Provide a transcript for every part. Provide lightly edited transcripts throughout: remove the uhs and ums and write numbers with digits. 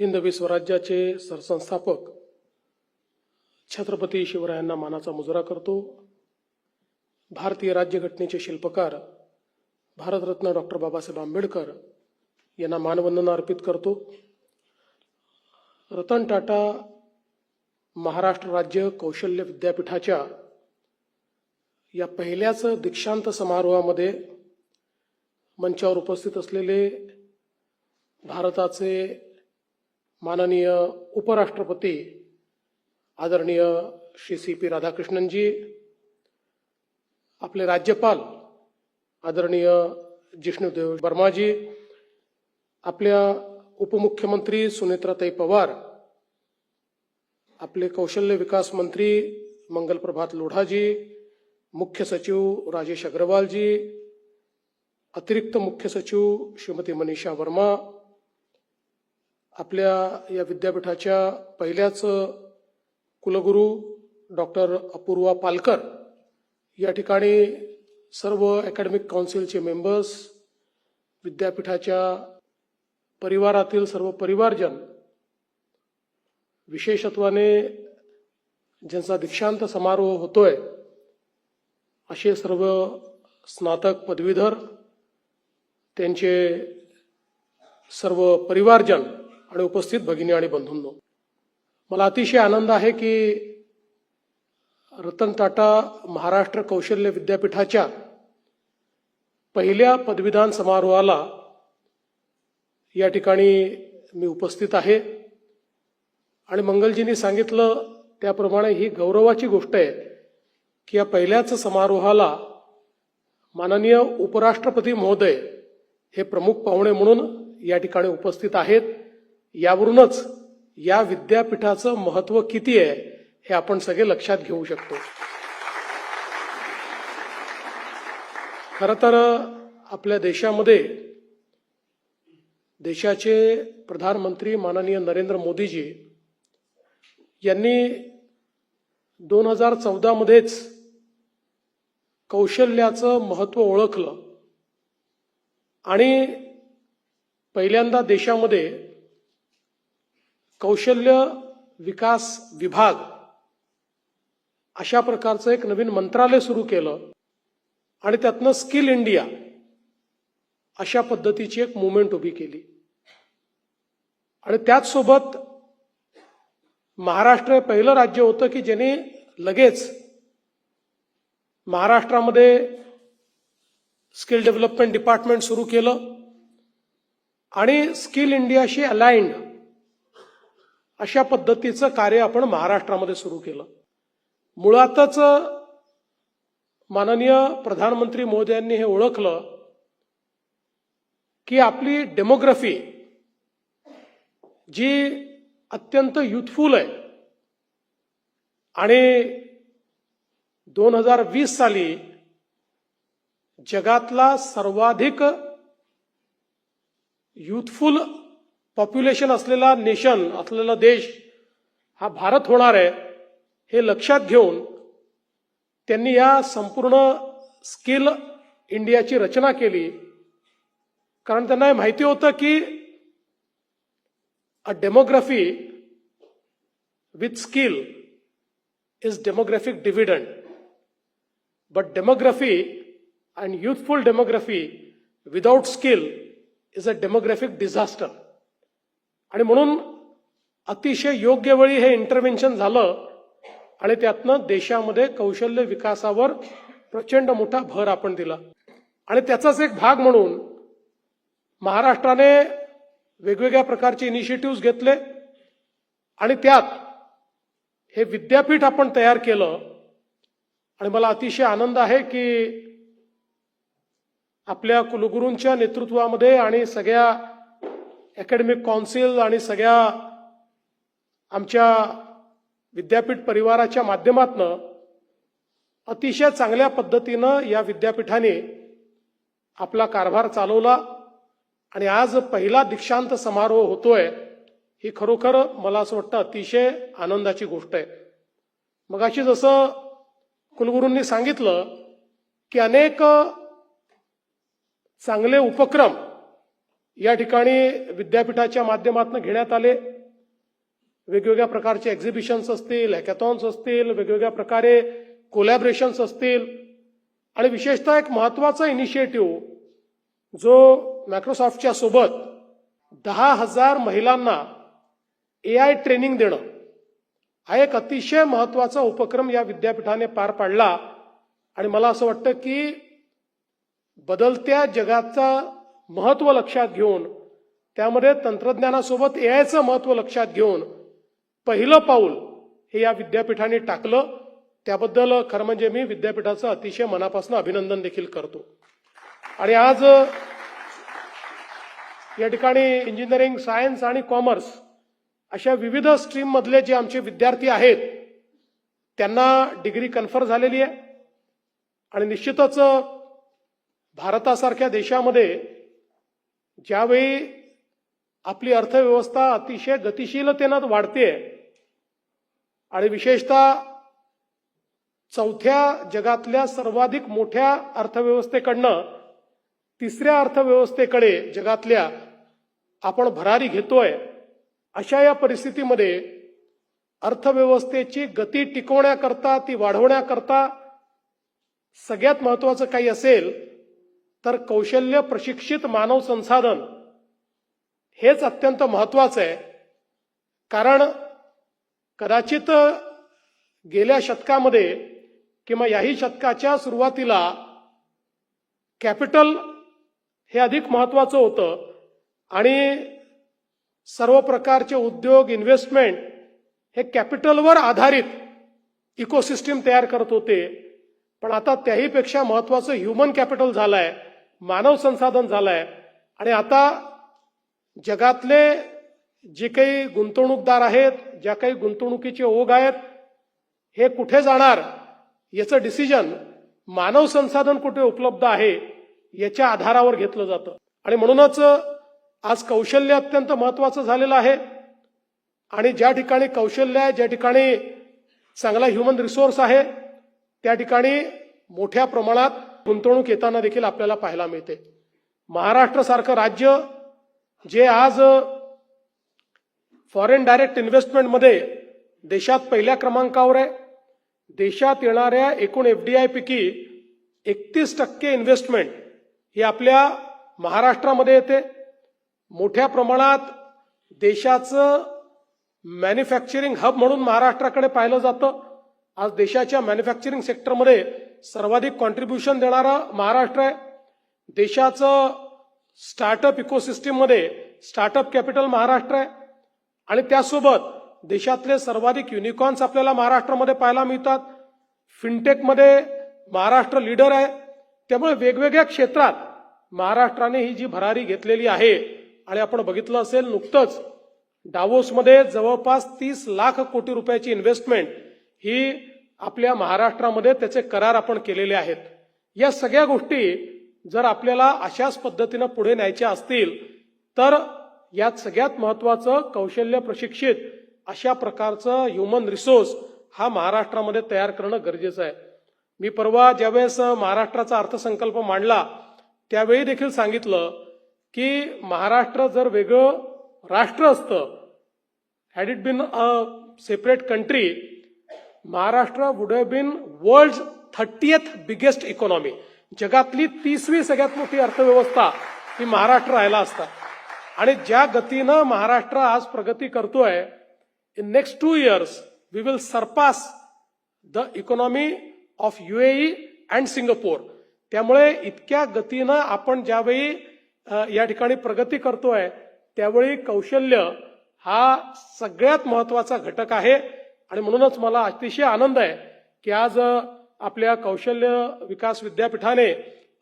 हिंदवी स्वराज्याचे सरसंस्थापक छत्रपती शिवरायांना मानाचा मुजरा करतो. भारतीय राज्यघटनेचे शिल्पकार भारतरत्न डॉक्टर बाबासाहेब आंबेडकर यांना मानवंदना अर्पित करतो. रतन टाटा महाराष्ट्र राज्य कौशल्य विद्यापीठाच्या या पहिल्याच दीक्षांत समारोहामध्ये मंचावर उपस्थित असलेले भारताचे माननीय उपराष्ट्रपती आदरणीय श्री सी.पी. राधाकृष्णनजी, आपले राज्यपाल आदरणीय जिष्णुदेव वर्माजी, आपल्या उपमुख्यमंत्री सुनेत्राताई पवार, आपले कौशल्य विकास मंत्री मंगलप्रभात लोढाजी, मुख्य सचिव राजेश अग्रवालजी, अतिरिक्त मुख्य सचिव श्रीमती मनीषा वर्मा, आपल्या या विद्यापीठाच्या पहिल्याच कुलगुरू डॉक्टर अपूर्वा पालकर, या ठिकाणी सर्व अकॅडमिक काउन्सिलचे मेंबर्स, विद्यापीठाच्या परिवारातील सर्व परिवारजन, विशेषत्वाने ज्यांचा दीक्षांत समारोह होतोय असे सर्व स्नातक पदवीधर, त्यांचे सर्व परिवारजन आणि उपस्थित भगिनी आणि बंधूंनो, मला अतिशय आनंद आहे की रतन टाटा महाराष्ट्र कौशल्य विद्यापीठाच्या पहिल्या पदवीदान समारोहाला या ठिकाणी मी उपस्थित आहे. आणि मंगलजींनी सांगितलं त्याप्रमाणे ही गौरवाची गोष्ट आहे की या पहिल्याच समारोहाला माननीय उपराष्ट्रपती महोदय हे प्रमुख पाहुणे म्हणून या ठिकाणी उपस्थित आहेत. यावरूनच या विद्यापीठाचं महत्त्व किती आहे हे आपण सगळे लक्षात घेऊ शकतो. खरं तर आपल्या देशामध्ये देशाचे प्रधानमंत्री माननीय नरेंद्र मोदीजी यांनी 2014 मध्येच कौशल्याचं महत्त्व ओळखलं आणि पहिल्यांदा देशामध्ये कौशल्य विकास विभाग अशा प्रकारचं एक नवीन मंत्रालय सुरू केलं आणि त्यातनं स्किल इंडिया अशा पद्धतीची एक मूव्हमेंट उभी केली. आणि त्याचसोबत महाराष्ट्र हे पहिलं राज्य होतं की ज्यांनी लगेच महाराष्ट्रामध्ये स्किल डेव्हलपमेंट डिपार्टमेंट सुरू केलं आणि स्किल इंडियाशी अलाइंड अशा पद्धतीचं कार्य आपण महाराष्ट्रामध्ये सुरू केलं. मुळातच माननीय प्रधानमंत्री मोदयांनी हे ओळखलं की आपली डेमोग्राफी जी अत्यंत युथफुल आहे आणि 2020 साली जगातला सर्वाधिक युथफुल पॉप्युलेशन असलेला नेशन असलेला देश हा भारत होणार आहे हे लक्षात घेऊन त्यांनी या संपूर्ण स्किल इंडियाची रचना केली. कारण त्यांना हे माहिती होतं की a demography with skill is demographic dividend, but demography and youthful demography without skill is a demographic disaster. आणि म्हणून अतिशय योग्य वेळी हे इंटरव्हेन्शन झालं आणि त्यातनं देशामध्ये कौशल्य विकासावर प्रचंड मोठा भर आपण दिला. आणि त्याचाच एक भाग म्हणून महाराष्ट्राने वेगवेगळ्या प्रकारचे इनिशिएटिव्ह घेतले आणि त्यात हे विद्यापीठ आपण तयार केलं. आणि मला अतिशय आनंद आहे की आपल्या कुलगुरूंच्या नेतृत्वामध्ये आणि सगळ्या अकॅडमिक काउन्सिल आणि सगळ्या आमच्या विद्यापीठ परिवाराच्या माध्यमातून अतिशय चांगल्या पद्धतीनं या विद्यापीठाने आपला कारभार चालवला आणि आज पहिला दीक्षांत समारोह होतोय. ही खरोखर मला असं वाटतं अतिशय आनंदाची गोष्ट आहे. मगाशी जसं कुलगुरूंनी सांगितलं की अनेक चांगले उपक्रम या ठिकाणी विद्यापीठाच्या माध्यमातून घेण्यात आले. वेगवेगळ्या प्रकारचे एक्झिबिशन्स असतील, हॅकॅथॉन्स असतील, वेगवेगळ्या प्रकारे कोलॅबरेशन्स असतील आणि विशेषतः एक महत्त्वाचा इनिशिएटिव्ह जो मायक्रोसॉफ्टच्या सोबत 10,000 महिलांना AI ट्रेनिंग देणं हा एक अतिशय महत्त्वाचा उपक्रम या विद्यापीठाने पार पाडला. आणि मला असं वाटतं की बदलत्या जगाचा महत्त्व लक्षात घेऊन त्यामध्ये तंत्रज्ञानासोबत AIचं महत्त्व लक्षात घेऊन पहिलं पाऊल हे या विद्यापीठाने टाकलं. त्याबद्दल खरं म्हणजे मी विद्यापीठाचं अतिशय मनापासून अभिनंदन देखील करतो. आणि आज या ठिकाणी इंजिनिअरिंग, सायन्स आणि कॉमर्स अशा विविध स्ट्रीम मधले जे आमचे विद्यार्थी आहेत त्यांना डिग्री कन्फर झालेली आहे. आणि निश्चितच भारतासारख्या देशामध्ये ज्यावेळी आपली अर्थव्यवस्था अतिशय गतिशीलतेनं वाढते आणि विशेषतः चौथ्या जगातल्या सर्वाधिक मोठ्या अर्थव्यवस्थेकडनं तिसऱ्या अर्थव्यवस्थेकडे जगातल्या आपण भरारी घेतोय, अशा या परिस्थितीमध्ये अर्थव्यवस्थेची गती टिकवण्याकरता, ती वाढवण्याकरता सगळ्यात महत्त्वाचं काही असेल तर कौशल्य प्रशिक्षित मानव संसाधन हेच अत्यंत महत्त्वाचं आहे. कारण कदाचित गेल्या शतकामध्ये किंवा याही शतकाच्या सुरुवातीला कॅपिटल हे अधिक महत्त्वाचं होतं आणि सर्व प्रकारचे उद्योग, इन्व्हेस्टमेंट हे कॅपिटलवर आधारित इकोसिस्टीम तयार करत होते. पण आता त्याहीपेक्षा महत्त्वाचं ह्युमन कॅपिटल झालंय, मानव संसाधन झालंय. आणि आता जगातले जे काही गुंतवणूकदार आहेत, ज्या काही गुंतवणुकीचे ओघ आहेत, हे कुठे जाणार याचं डिसिजन मानव संसाधन कुठे उपलब्ध आहे याच्या आधारावर घेतलं जातं. आणि म्हणूनच आज कौशल्य अत्यंत महत्त्वाचं झालेलं आहे. आणि ज्या ठिकाणी कौशल्य आहे, ज्या ठिकाणी चांगला ह्युमन रिसोर्स आहे, त्या ठिकाणी मोठ्या प्रमाणात गुंतवणूक येताना देखील आपल्याला पाहायला मिळते. महाराष्ट्रासारखं राज्य जे आज फॉरेन डायरेक्ट इन्व्हेस्टमेंटमध्ये देशात पहिल्या क्रमांकावर आहे. देशात येणाऱ्या एकूण FDI पैकी 31% इन्व्हेस्टमेंट ही आपल्या महाराष्ट्रामध्ये येते. मोठ्या प्रमाणात देशाचं मॅन्युफॅक्चरिंग हब म्हणून महाराष्ट्राकडे पाहिलं जातं. आज देशाच्या मॅन्युफॅक्चरिंग सेक्टरमध्ये सर्वाधिक कॉन्ट्रीब्युशन देणारा महाराष्ट्र आहे. देशाचं स्टार्टअप इकोसिस्टीममध्ये स्टार्टअप कॅपिटल महाराष्ट्र आहे. आणि त्यासोबत देशातले सर्वाधिक युनिकॉर्न्स आपल्याला महाराष्ट्रामध्ये पाहायला मिळतात. फिनटेकमध्ये महाराष्ट्र लीडर आहे. त्यामुळे वेगवेगळ्या क्षेत्रात महाराष्ट्राने ही जी भरारी घेतलेली आहे आणि आपण बघितलं असेल नुकतंच डावोसमध्ये जवळपास 30 लाख कोटी रुपयाची इन्व्हेस्टमेंट ही आपल्या महाराष्ट्रामध्ये त्याचे करार आपण केलेले आहेत. या सगळ्या गोष्टी जर आपल्याला अशाच पद्धतीनं पुढे न्यायच्या असतील तर यात सगळ्यात महत्त्वाचं कौशल्य प्रशिक्षित अशा प्रकारचं ह्युमन रिसोर्स हा महाराष्ट्रामध्ये तयार करणं गरजेचं आहे. मी परवा ज्यावेळेस महाराष्ट्राचा अर्थसंकल्प मांडला त्यावेळी देखील सांगितलं की महाराष्ट्र जर वेगळं राष्ट्र असतं, had it been a separate country, Maharashtra would have been world 30th biggest economy. जगातली 30वी सगळ्यात मोठी अर्थव्यवस्था ही महाराष्ट्र राहिला असता. आणि ज्या गतीनं महाराष्ट्र आज प्रगती करतोय, in next 2 years we will surpass the economy of UAE and Singapore. त्यामुळे इतक्या गतीनं आपण ज्यावेळी या ठिकाणी प्रगती करतोय त्यावेळी कौशल्य हा सगळ्यात महत्त्वाचा घटक आहे. आणि म्हणूनच मला अतिशय आनंद आहे की आज आपल्या कौशल्य विकास विद्यापीठाने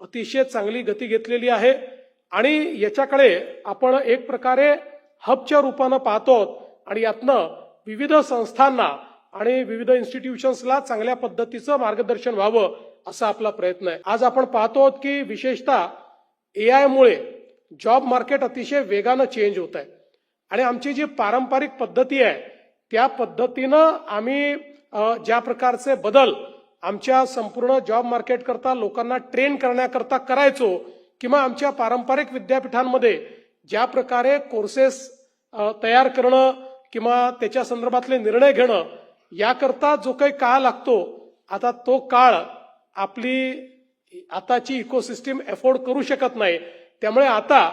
अतिशय चांगली गती घेतलेली आहे. आणि याच्याकडे आपण एक प्रकारे हबच्या रूपानं पाहतो आणि यातनं विविध संस्थांना आणि विविध इन्स्टिट्यूशन्सला चांगल्या पद्धतीचं मार्गदर्शन व्हावं असा आपला प्रयत्न आहे. आज आपण पाहतो की विशेषतः AI मुळे जॉब मार्केट अतिशय वेगानं चेंज होत आहे. आणि आमची जी पारंपरिक पद्धती आहे त्या पद्धतीनं आम्ही ज्या प्रकारचे बदल आमच्या संपूर्ण जॉब मार्केट करता लोकांना ट्रेन करण्याकरता करायचो किंवा आमच्या पारंपरिक विद्यापीठांमध्ये ज्या प्रकारे कोर्सेस तयार करणं किंवा त्याच्या संदर्भातले निर्णय घेणं याकरता जो काही काळ लागतो, आता तो काळ आपली आताची इकोसिस्टीम अफोर्ड करू शकत नाही. त्यामुळे आता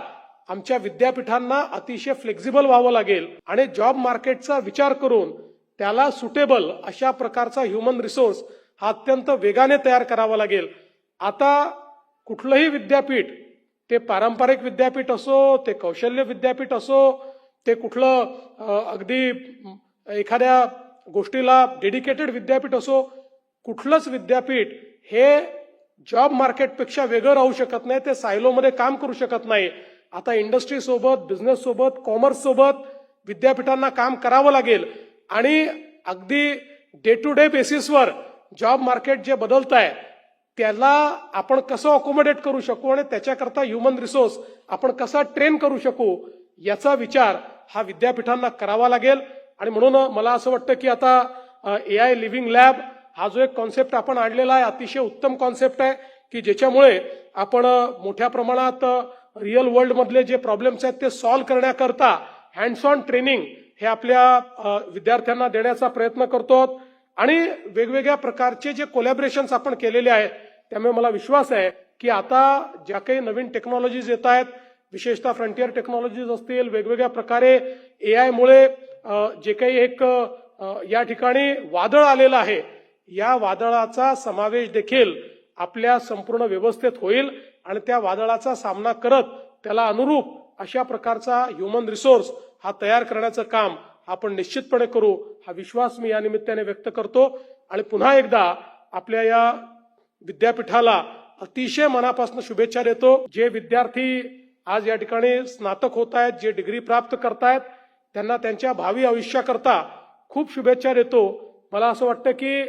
आमच्या विद्यापीठांना अतिशय फ्लेक्झिबल व्हावं लागेल आणि जॉब मार्केटचा विचार करून त्याला सुटेबल अशा प्रकारचा ह्युमन रिसोर्स हा अत्यंत वेगाने तयार करावा लागेल. आता कुठलंही विद्यापीठ, ते पारंपरिक विद्यापीठ असो, ते कौशल्य विद्यापीठ असो, ते कुठलं अगदी एखाद्या गोष्टीला डेडिकेटेड विद्यापीठ असो, कुठलंच विद्यापीठ हे जॉब मार्केटपेक्षा वेगळं राहू शकत नाही, ते सायलोमध्ये काम करू शकत नाही. आता इंडस्ट्री सोबत, बिझनेस सोबत, कॉमर्स सोबत विद्यापीठांना काम करावं लागेल आणि अगदी डे टू डे बेसिसवर जॉब मार्केट जे बदलत आहे त्याला आपण कसं अकोमोडेट करू शकू आणि त्याच्याकरता ह्युमन रिसोर्स आपण कसा ट्रेन करू शकू याचा विचार हा विद्यापीठांना करावा लागेल. आणि म्हणून मला असं वाटतं की आता AI लिव्हिंग लॅब हा जो एक कॉन्सेप्ट आपण आणलेला आहे अतिशय उत्तम कॉन्सेप्ट आहे की ज्याच्यामुळे आपण मोठ्या प्रमाणात रिअल वर्ल्ड मधले जे प्रॉब्लेम्स आहेत ते सॉल्व्ह करण्याकरता हँड्स ऑन ट्रेनिंग हे आपल्या विद्यार्थ्यांना देण्याचा प्रयत्न करतो आणि वेगवेगळ्या प्रकारचे जे कोलॅबरेशन्स आपण केलेले आहेत त्यामुळे मला विश्वास आहे की आता ज्या काही नवीन टेक्नॉलॉजीज येत आहेत, विशेषतः फ्रंटियर टेक्नॉलॉजीज असतील, वेगवेगळ्या प्रकारे AI मुळे जे काही एक या ठिकाणी वादळ आलेलं आहे, या वादळाचा समावेश देखील आपल्या संपूर्ण व्यवस्थेत होईल आणि त्या वादळाचा सामना करत त्याला अनुरूप अशा प्रकारचा ह्युमन रिसोर्स हा तयार करण्याचं काम आपण निश्चितपणे करू हा विश्वास मी या निमित्ताने व्यक्त करतो. आणि पुन्हा एकदा आपल्या या विद्यापीठाला अतिशय मनापासून शुभेच्छा देतो. जे विद्यार्थी आज या ठिकाणी स्नातक होत आहेत, जे डिग्री प्राप्त करतायत, त्यांना त्यांच्या भावी आयुष्याकरता खूप शुभेच्छा देतो. मला असं वाटतं की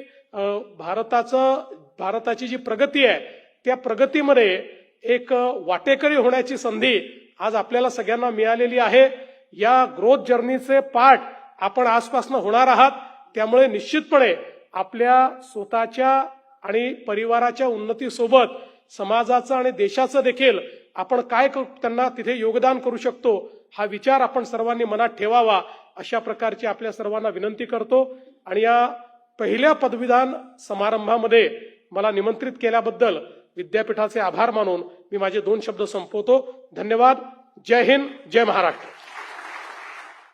भारताची जी प्रगती आहे त्या प्रगतीमध्ये एक वाटेकरी होण्याची संधी आज आपल्याला सगळ्यांना मिळालेली आहे. या ग्रोथ जर्नीचे पार्ट आपण आजपासून होणार आहात. त्यामुळे निश्चितपणे आपल्या स्वतःच्या आणि परिवाराच्या उन्नतीसोबत समाजाचं आणि देशाचं देखील आपण काय त्यांना तिथे योगदान करू शकतो हा विचार आपण सर्वांनी मनात ठेवावा अशा प्रकारची आपल्या सर्वांना विनंती करतो. आणि या पहिल्या पदवीदान समारंभामध्ये मला निमंत्रित केल्याबद्दल विद्यापीठाचे आभार मानून मी माझे 2 शब्द संपवतो. धन्यवाद. जय हिंद, जय महाराष्ट्र.